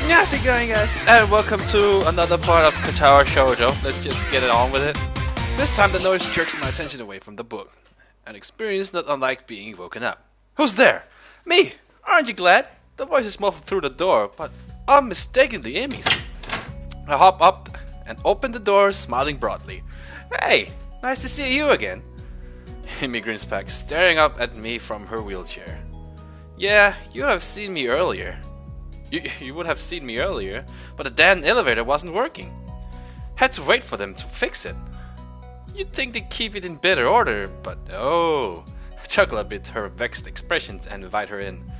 How's it going, guys? And welcome to another part of Katawa Shoujo. Let's just get it on with it. This time the noise jerks my attention away from the book. An experience not unlike being woken up. Who's there? Me! Aren't you glad? The voice is muffled through the door, but unmistakably Amy's. I hop up and open the door, smiling broadly. Hey, nice to see you again. Amy grins back, staring up at me from her wheelchair. Yeah, you would have seen me earlier. You would have seen me earlier, but the damn elevator wasn't working. Had to wait for them to fix it. You'd think they'd keep it in better order, but no. I chuckle a bit her vexed expression and invite her in.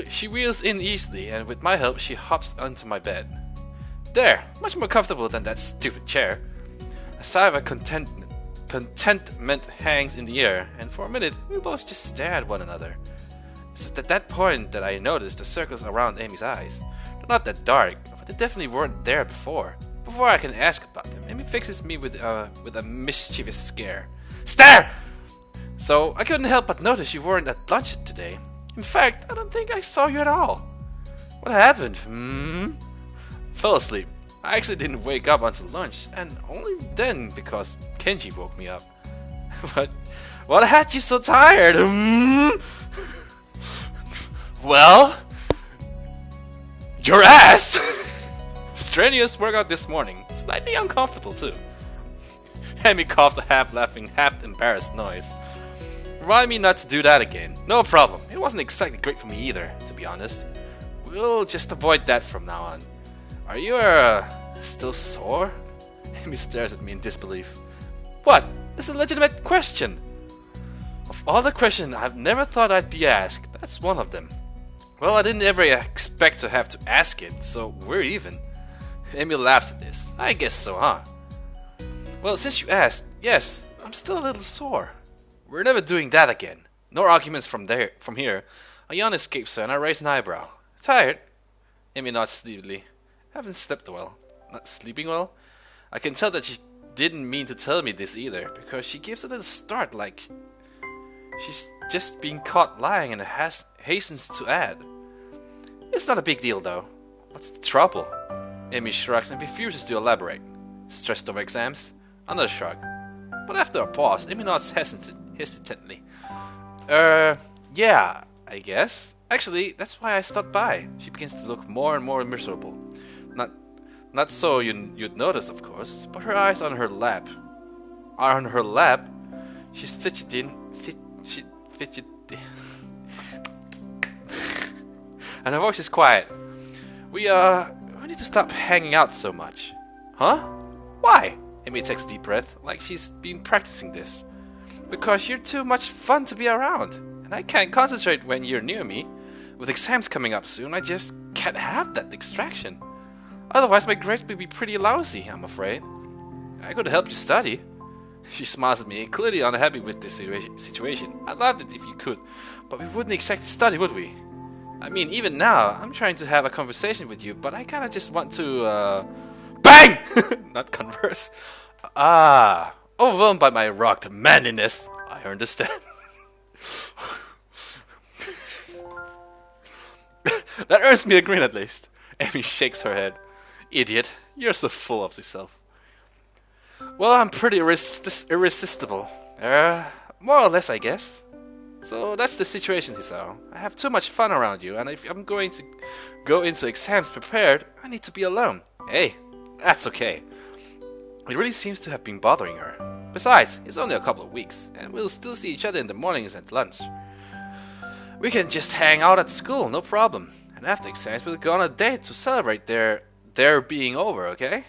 She wheels in easily, and with my help she hops onto my bed. There, much more comfortable than that stupid chair. A sigh of contentment hangs in the air, and for a minute we both just stare at one another. It's at that point that I noticed the circles around Amy's eyes. They're not that dark, but they definitely weren't there before. Before I can ask about them, Amy fixes me with a mischievous scare. Stare! So I couldn't help but notice you weren't at lunch today. In fact, I don't think I saw you at all. What happened? Fell asleep. I actually didn't wake up until lunch, and only then because Kenji woke me up. But what had you so tired? Well, your ass! Strenuous workout this morning. Slightly uncomfortable too. Amy coughs a half-laughing, half-embarrassed noise. Remind me not to do that again. No problem. It wasn't exactly great for me either, to be honest. We'll just avoid that from now on. Are you, still sore? Amy stares at me in disbelief. What? That's a legitimate question. Of all the questions I've never thought I'd be asked, that's one of them. Well, I didn't ever expect to have to ask it, so we're even. Amy laughs at this. I guess so, huh? Well, since you asked, yes, I'm still a little sore. We're never doing that again. No arguments from here. A yawn escapes her and I raise an eyebrow. Tired? Amy nods sleepily. Haven't slept well. Not sleeping well? I can tell that she didn't mean to tell me this either, because she gives a little start like she's just been caught lying and hastens to add. It's not a big deal though. What's the trouble? Amy shrugs and refuses to elaborate. Stressed over exams? Another shrug. But after a pause, Amy nods hesitantly. Yeah, I guess. Actually, that's why I stopped by. She begins to look more and more miserable. Not so you'd notice, of course, but her eyes on her lap. Are on her lap. She's fidgeting. And her voice is quiet. We need to stop hanging out so much. Huh? Why? Amy takes a deep breath, like she's been practicing this. Because you're too much fun to be around, and I can't concentrate when you're near me. With exams coming up soon, I just can't have that distraction. Otherwise, my grades would be pretty lousy, I'm afraid. I could help you study. She smiles at me, clearly unhappy with this situation. I'd love it if you could, but we wouldn't exactly study, would we? I mean, even now, I'm trying to have a conversation with you, but I kinda just want to, BANG! Not converse. Overwhelmed by my rocked manliness, I understand. That earns me a grin at least. Amy shakes her head. Idiot, you're so full of yourself. Well, I'm pretty irresistible. More or less, I guess. So that's the situation, Hisao. I have too much fun around you, and if I'm going to go into exams prepared, I need to be alone. Hey, that's okay. It really seems to have been bothering her. Besides, it's only a couple of weeks, and we'll still see each other in the mornings and lunch. We can just hang out at school, no problem. And after exams, we'll go on a date to celebrate their being over, okay?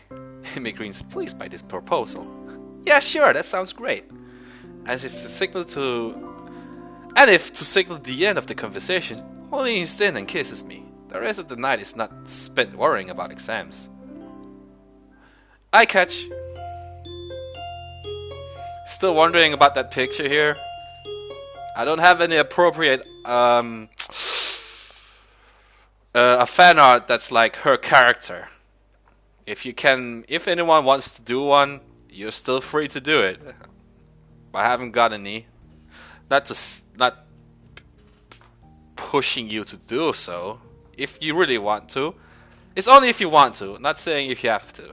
Amy grins pleased by this proposal. Yeah, sure, that sounds great. If to signal the end of the conversation, he leans in and kisses me. The rest of the night is not spent worrying about exams. I catch. Still wondering about that picture here? I don't have any appropriate a fan art that's like her character. If anyone wants to do one, you're still free to do it. I haven't got any. Not pushing you to do so. If you really want to, It's only if you want to, not saying if you have to.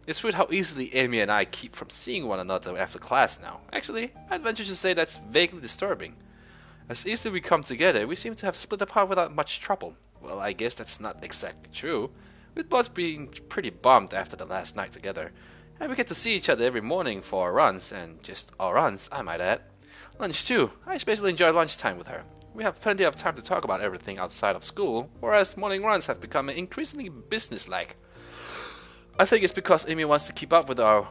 It's weird how easily Amy and I keep from seeing one another after class now. Actually, I'd venture to say that's vaguely disturbing. As easily we come together, we seem to have split apart without much trouble. Well, I guess that's not exactly true. We've both been pretty bummed after the last night together. And we get to see each other every morning for our runs, and just our runs, I might add. Lunch too. I especially enjoy lunchtime with her. We have plenty of time to talk about everything outside of school, whereas morning runs have become increasingly businesslike. I think it's because Amy wants to keep up with our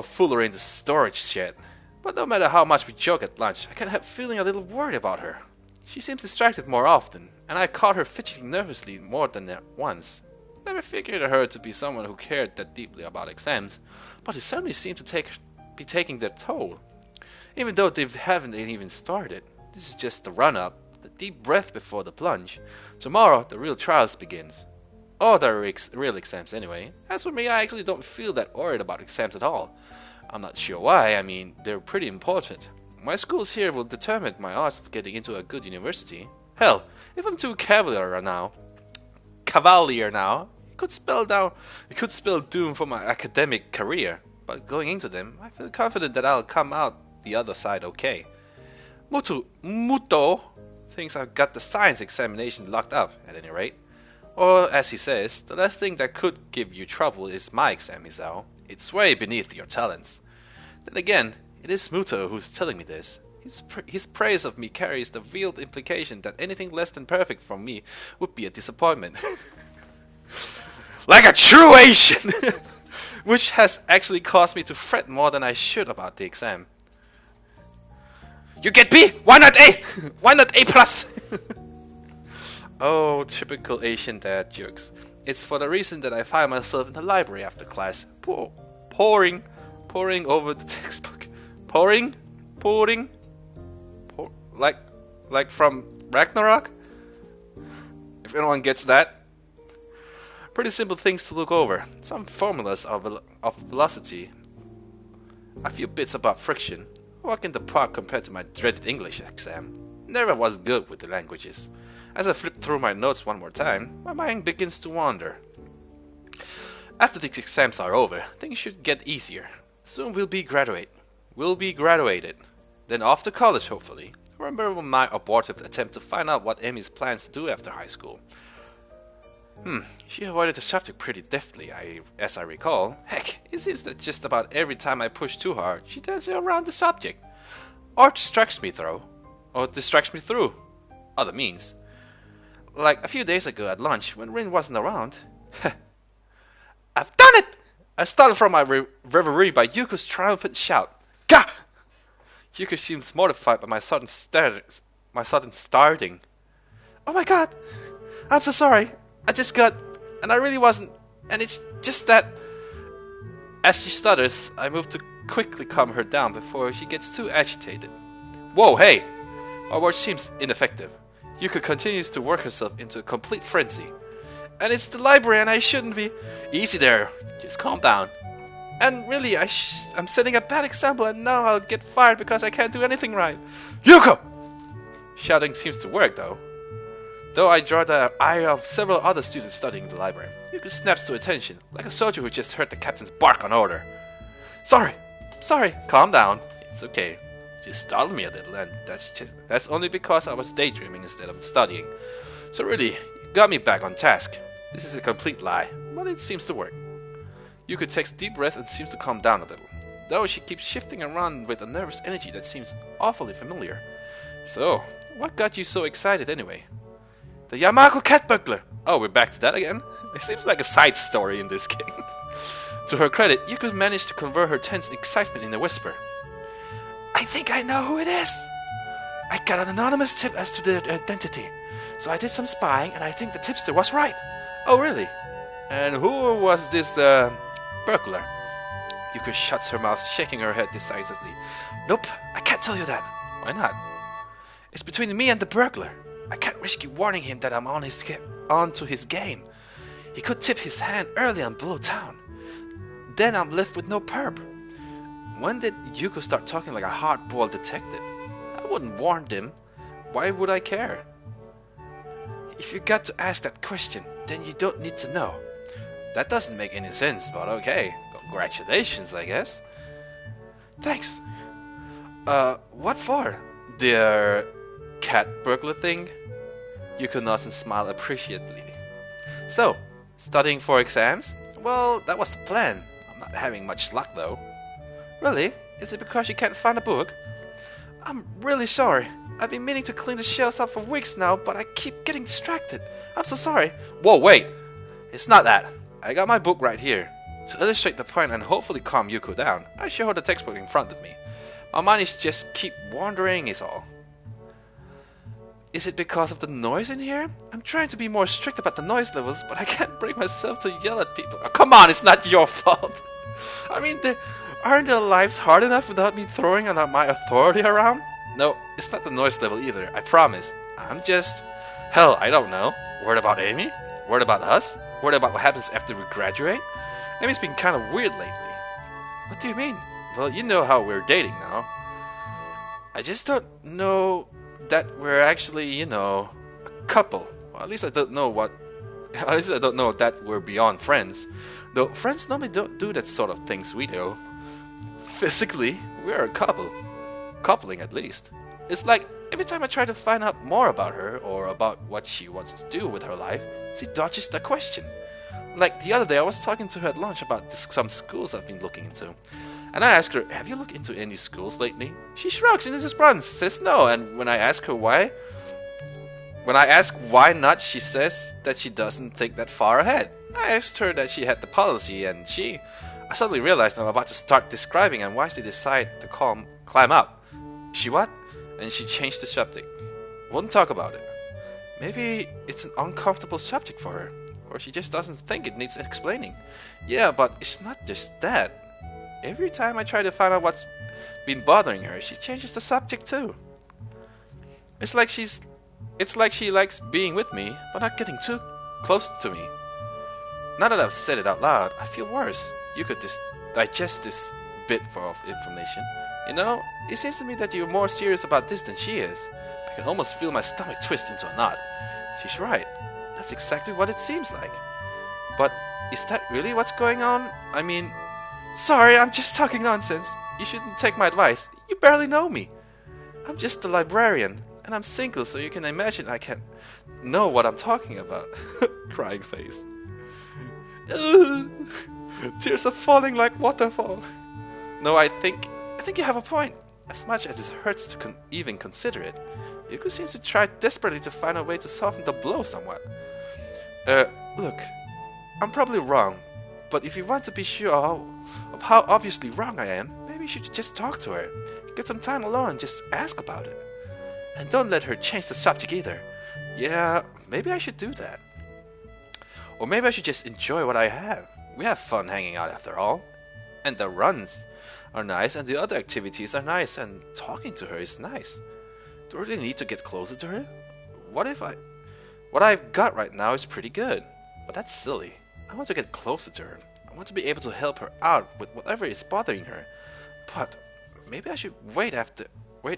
foolery in the storage shed. But no matter how much we joke at lunch, I can't help feeling a little worried about her. She seems distracted more often, and I caught her fidgeting nervously more than once. Never figured her to be someone who cared that deeply about exams, but it certainly seemed to be taking their toll. Even though they haven't even started. This is just the run-up, the deep breath before the plunge. Tomorrow, the real trials begins. Or the real exams anyway. As for me, I actually don't feel that worried about exams at all. I'm not sure why. I mean, they're pretty important. My schools here will determine my odds of getting into a good university. Hell, if I'm too cavalier now, it could spell doom for my academic career. But going into them, I feel confident that I'll come out the other side okay. Muto thinks I've got the science examination locked up, at any rate. Or, as he says, the last thing that could give you trouble is my exam, Isao. It's way beneath your talents. Then again, it is Muto who's telling me this. His praise of me carries the veiled implication that anything less than perfect from me would be a disappointment. Like a true Asian! Which has actually caused me to fret more than I should about the exam. You get B! Why not A? Why not A plus? Oh, typical Asian dad jokes. It's for the reason that I find myself in the library after class, poring over the textbook. Like from Ragnarok? If anyone gets that. Pretty simple things to look over. Some formulas of velocity. A few bits about friction. Walk in the park compared to my dreaded English exam. Never was good with the languages. As I flip through my notes one more time, my mind begins to wander. After the exams are over, things should get easier. Soon we'll be graduated. Then off to college, hopefully. Remember my abortive attempt to find out what Emmy's plans to do after high school. She avoided the subject pretty deftly, as I recall. Heck, it seems that just about every time I push too hard, she dances around the subject. Or distracts me through other means. Like a few days ago at lunch, when Rin wasn't around. I've done it! I startled from my reverie by Yuko's triumphant shout. Gah! Yuko seems mortified by my sudden starting. Oh my god! I'm so sorry! And I really wasn't, and it's just that... As she stutters, I move to quickly calm her down before she gets too agitated. Whoa, hey! My word seems ineffective. Yuka continues to work herself into a complete frenzy. And it's the library and I shouldn't be... Easy there, just calm down. And really, I'm setting a bad example and now I'll get fired because I can't do anything right. Yuka! Shouting seems to work though. Though I draw the ire of several other students studying in the library, Yuka snaps to attention, like a soldier who just heard the captain's bark on order. Sorry, calm down. It's okay. You startled me a little, and that's only because I was daydreaming instead of studying. So really, you got me back on task. This is a complete lie, but it seems to work. Yuka takes a deep breath and seems to calm down a little, though she keeps shifting around with a nervous energy that seems awfully familiar. So, what got you so excited anyway? The Yamako cat burglar! Oh, we're back to that again? It seems like a side story in this game. To her credit, Yuka managed to convert her tense excitement in a whisper. I think I know who it is! I got an anonymous tip as to their identity, so I did some spying and I think the tipster was right. Oh, really? And who was this, burglar? Yuka shuts her mouth, shaking her head decisively. Nope, I can't tell you that. Why not? It's between me and the burglar. I can't risk you warning him that I'm on to his game. He could tip his hand early and blow town. Then I'm left with no perp. When did Yuko start talking like a hard-boiled detective? I wouldn't warn him. Why would I care? If you got to ask that question, then you don't need to know. That doesn't make any sense, but okay. Congratulations, I guess. Thanks. What for? The cat burglar thing? Yuko nods and smiles appreciatively. So, studying for exams? Well, that was the plan. I'm not having much luck though. Really? Is it because you can't find a book? I'm really sorry. I've been meaning to clean the shelves up for weeks now, but I keep getting distracted. I'm so sorry. Whoa, wait! It's not that. I got my book right here. To illustrate the point and hopefully calm Yuko down, I show her the textbook in front of me. My mind is just keep wandering is all. Is it because of the noise in here? I'm trying to be more strict about the noise levels, but I can't bring myself to yell at people. Oh, come on, it's not your fault. I mean, aren't their lives hard enough without me throwing my authority around? No, it's not the noise level either, I promise. I'm just... Hell, I don't know. Worried about Amy? Worried about us? Worried about what happens after we graduate? Amy's been kind of weird lately. What do you mean? Well, you know how we're dating now. I just don't know that we're actually, you know, a couple. Well, at least I don't know that we're beyond friends. Though friends normally don't do that sort of things we do. Physically, we're a couple. Coupling at least. It's like every time I try to find out more about her or about what she wants to do with her life, she dodges the question. Like the other day I was talking to her at lunch about some schools I've been looking into. And I asked her, have you looked into any schools lately? She shrugs and responds, says no. And when I ask why not, she says that she doesn't think that far ahead. I asked her that she had the policy, and I suddenly realized I'm about to start describing and wisely decide to climb up. She what? And she changed the subject. Wouldn't talk about it. Maybe it's an uncomfortable subject for her. Or she just doesn't think it needs explaining. Yeah, but it's not just that. Every time I try to find out what's been bothering her, she changes the subject too. It's like she likes being with me, but not getting too close to me. Now that I've said it out loud, I feel worse. You could digest this bit of information. You know, it seems to me that you're more serious about this than she is. I can almost feel my stomach twist into a knot. She's right. That's exactly what it seems like. But is that really what's going on? I mean... Sorry, I'm just talking nonsense. You shouldn't take my advice. You barely know me. I'm just a librarian, and I'm single, so you can imagine I can't know what I'm talking about. Crying face. Tears are falling like waterfall. No, I think you have a point. As much as it hurts to even consider it, Yuko seems to try desperately to find a way to soften the blow somewhat. Look, I'm probably wrong, but if you want to be sure of how obviously wrong I am, maybe you should just talk to her. Get some time alone and just ask about it. And don't let her change the subject either. Yeah, maybe I should do that. Or maybe I should just enjoy what I have. We have fun hanging out after all. And the runs are nice, and the other activities are nice, and talking to her is nice. Do I really need to get closer to her? What I've got right now is pretty good. But that's silly. I want to get closer to her. I want to be able to help her out with whatever is bothering her. But maybe I should wait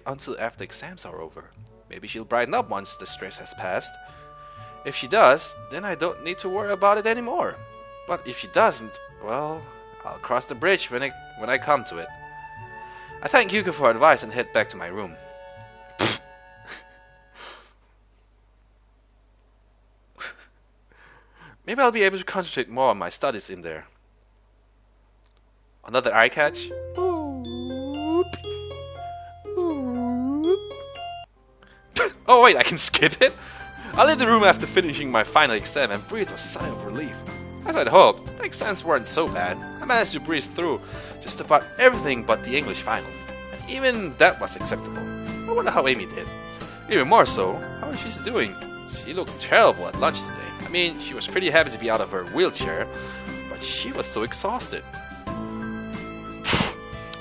until after exams are over. Maybe she'll brighten up once the stress has passed. If she does, then I don't need to worry about it anymore. But if she doesn't, well, I'll cross the bridge when I come to it. I thank Yuko for advice and head back to my room. Maybe I'll be able to concentrate more on my studies in there. Another eye catch. Oh wait, I can skip it? I left the room after finishing my final exam and breathed a sigh of relief. As I'd hoped, the exams weren't so bad. I managed to breeze through just about everything but the English final. And even that was acceptable. I wonder how Amy did. Even more so, how she's doing. She looked terrible at lunch today. I mean, she was pretty happy to be out of her wheelchair, but she was so exhausted.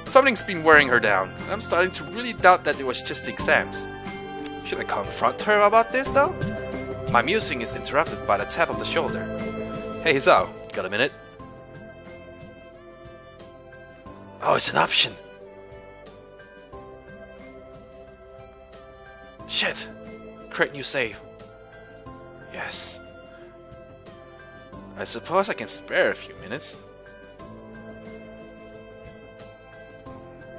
Something's been wearing her down, and I'm starting to really doubt that it was just the exams. Should I confront her about this, though? My musing is interrupted by the tap of the shoulder. Hey, Zao, got a minute? Oh, it's an option. Shit. Create new save. Yes. I suppose I can spare a few minutes.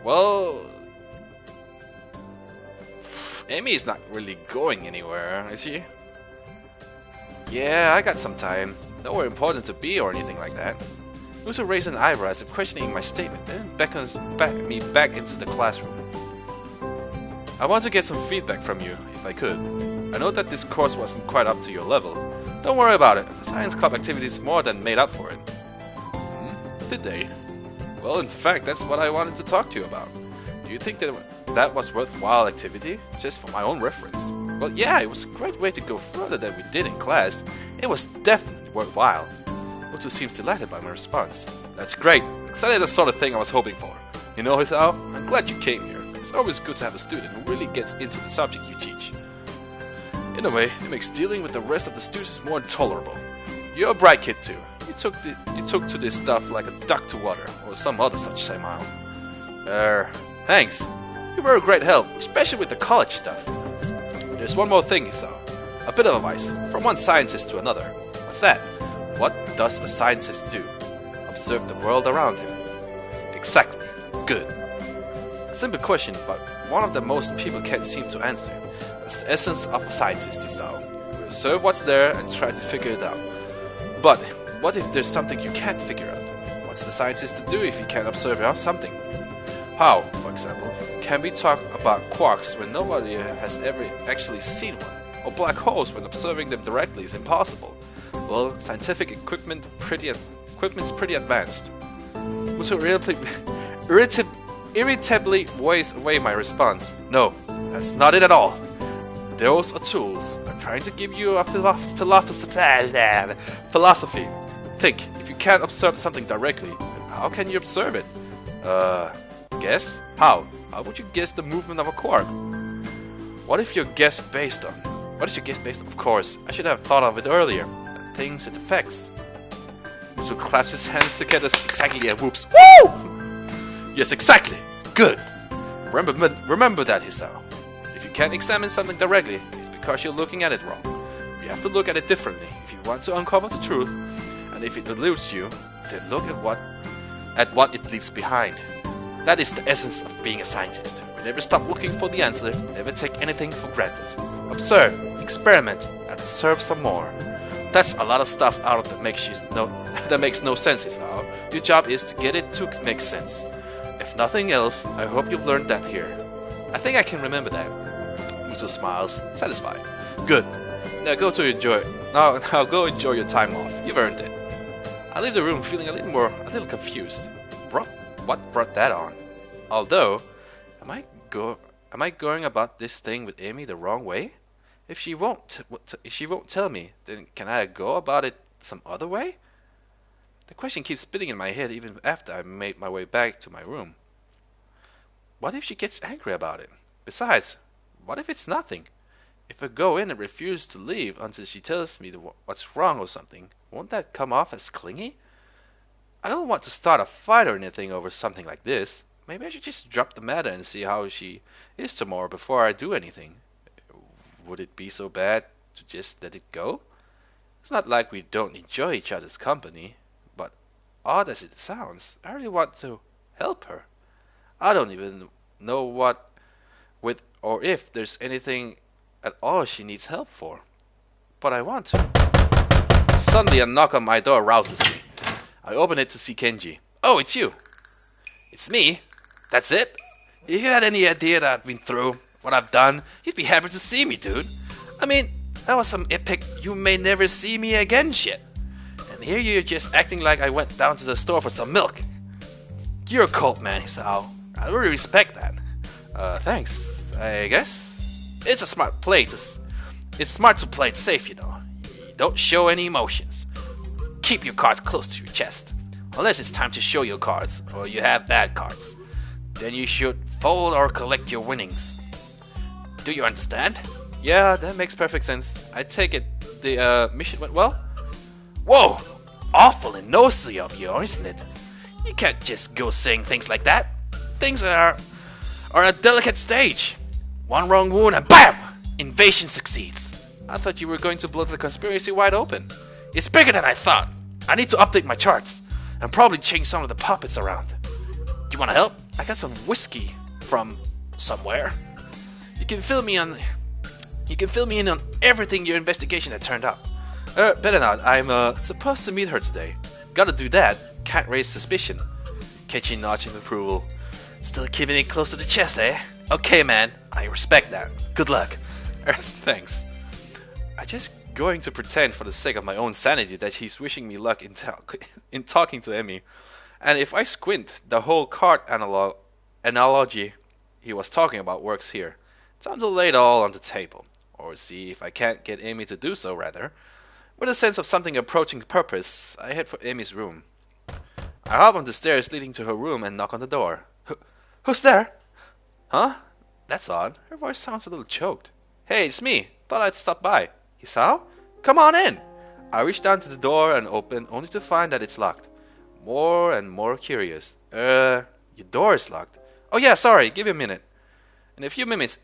Well, Amy's not really going anywhere, is she? Yeah, I got some time. Nowhere important to be or anything like that. Uso raised an eyebrow as if questioning my statement, then beckons me back into the classroom. I want to get some feedback from you, if I could. I know that this course wasn't quite up to your level. Don't worry about it. The science club activities more than made up for it. Did they? Well, in fact, that's what I wanted to talk to you about. Do you think that was worthwhile activity? Just for my own reference. Well, yeah, it was a great way to go further than we did in class. It was definitely worthwhile. Uto seems delighted by my response. That's great. Exactly the sort of thing I was hoping for. You know, Hisao, I'm glad you came here. It's always good to have a student who really gets into the subject you teach. In a way, it makes dealing with the rest of the students more tolerable. You're a bright kid too. You took to this stuff like a duck to water, or some other such smile. Thanks. You were a great help, especially with the college stuff. There's one more thing, Hisao. A bit of advice, from one scientist to another. What's that? What does a scientist do? Observe the world around him. Exactly. Good. A simple question, but one of the most people can't seem to answer. That's the essence of a scientist, Hisao. We observe what's there and try to figure it out. But what if there's something you can't figure out? What's the scientist to do if he can't observe something? How, for example, can we talk about quarks when nobody has ever actually seen one? Or black holes when observing them directly is impossible? Well, scientific equipment's pretty advanced. Muto irritably voiced away my response. No, that's not it at all. Those are tools. I'm trying to give you a philosophy. Think, if you can't observe something directly, then how can you observe it? Guess? How? How would you guess the movement of a quark? What is your guess based on? Of course, I should have thought of it earlier. The things it affects. Muto claps his hands together exactly and whoops. Woo! Yes, exactly. Good. Remember that, Hisao. If you can't examine something directly, it's because you're looking at it wrong. You have to look at it differently if you want to uncover the truth. And if it eludes you, then look at what it leaves behind. That is the essence of being a scientist. We never stop looking for the answer, never take anything for granted. Observe, experiment, and observe some more. That's a lot of stuff out of that makes no sense, Hisao. Your job is to get it to make sense. If nothing else, I hope you've learned that here. I think I can remember that. Muto smiles, satisfied. Good. Now go enjoy your time off. You've earned it. I leave the room feeling a little confused. What brought that on? Although, am I going about this thing with Amy the wrong way? If she won't tell me, then can I go about it some other way? The question keeps spinning in my head even after I made my way back to my room. What if she gets angry about it? Besides, what if it's nothing? If I go in and refuse to leave until she tells me what's wrong or something, won't that come off as clingy? I don't want to start a fight or anything over something like this. Maybe I should just drop the matter and see how she is tomorrow before I do anything. Would it be so bad to just let it go? It's not like we don't enjoy each other's company, but odd as it sounds, I really want to help her. I don't even know what with or if there's anything at all she needs help for. But I want to. Suddenly a knock on my door rouses me. I open it to see Kenji. Oh, it's you. It's me? That's it? If you had any idea that I've been through, what I've done, you'd be happy to see me, dude. I mean, that was some epic you may never see me again shit. And here you're just acting like I went down to the store for some milk. You're a cold man, Hisao. I really respect that. Thanks, I guess. It's a smart play It's smart to play it safe, you know. You don't show any emotions. Keep your cards close to your chest. Unless it's time to show your cards, or you have bad cards. Then you should fold or collect your winnings. Do you understand? Yeah, that makes perfect sense. I take it the mission went well? Whoa! Awfully nosy of you, isn't it? You can't just go saying things like that. Things are a delicate stage. One wrong wound and BAM! Invasion succeeds. I thought you were going to blow the conspiracy wide open. It's bigger than I thought. I need to update my charts and probably change some of the puppets around. You wanna help? I got some whiskey from somewhere. You can fill me in on everything your investigation had turned up. Better not. I'm supposed to meet her today. Gotta do that. Can't raise suspicion. Catchy notch of approval. Still keeping it close to the chest, eh? Okay, man. I respect that. Good luck. Thanks. I'm just going to pretend for the sake of my own sanity that he's wishing me luck in talking to Emmy. And if I squint, the whole card analogy he was talking about works here. Time to lay it all on the table. Or see if I can't get Amy to do so, rather. With a sense of something approaching purpose, I head for Amy's room. I hop on the stairs leading to her room and knock on the door. Who's there? Huh? That's odd. Her voice sounds a little choked. Hey, it's me. Thought I'd stop by. Hisao? Come on in. I reach down to the door and open, only to find that it's locked. More and more curious. Your door is locked. Oh yeah, sorry. Give me a minute. In a few minutes,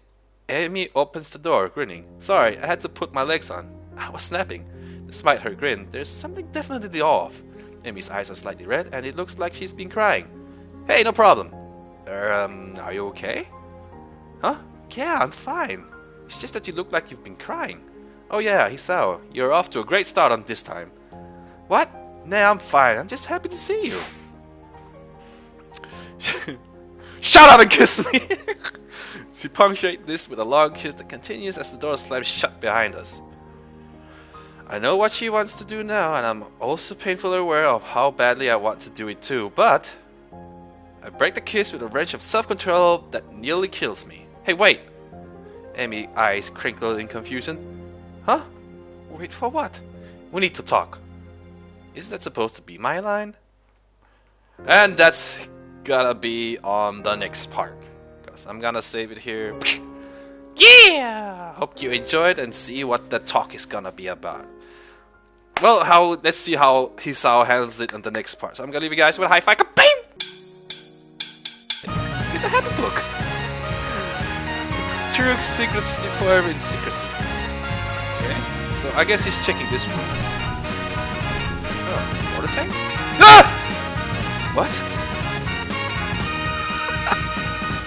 Amy opens the door, grinning. Sorry, I had to put my legs on. I was snapping. Despite her grin, there's something definitely off. Amy's eyes are slightly red, and it looks like she's been crying. Hey, no problem. Are you okay? Huh? Yeah, I'm fine. It's just that you look like you've been crying. Oh yeah, Hisao, you're off to a great start on this time. What? Nah, I'm fine. I'm just happy to see you. Shut up and kiss me! She punctuates this with a long kiss that continues as the door slams shut behind us. I know what she wants to do now, and I'm also painfully aware of how badly I want to do it too, but I break the kiss with a wrench of self-control that nearly kills me. Hey, wait! Amy's eyes crinkle in confusion. Huh? Wait for what? We need to talk. Is that supposed to be my line? And that's gotta be on the next part. Because I'm gonna save it here. Yeah! Hope you enjoyed and see what the talk is gonna be about. Well, let's see how Hisao handles it on the next part. So I'm gonna leave you guys with a high five. Bam! It's a happy book. True secrets forever in secrecy. Okay. So I guess he's checking this room. Oh, water tanks? Ah! What?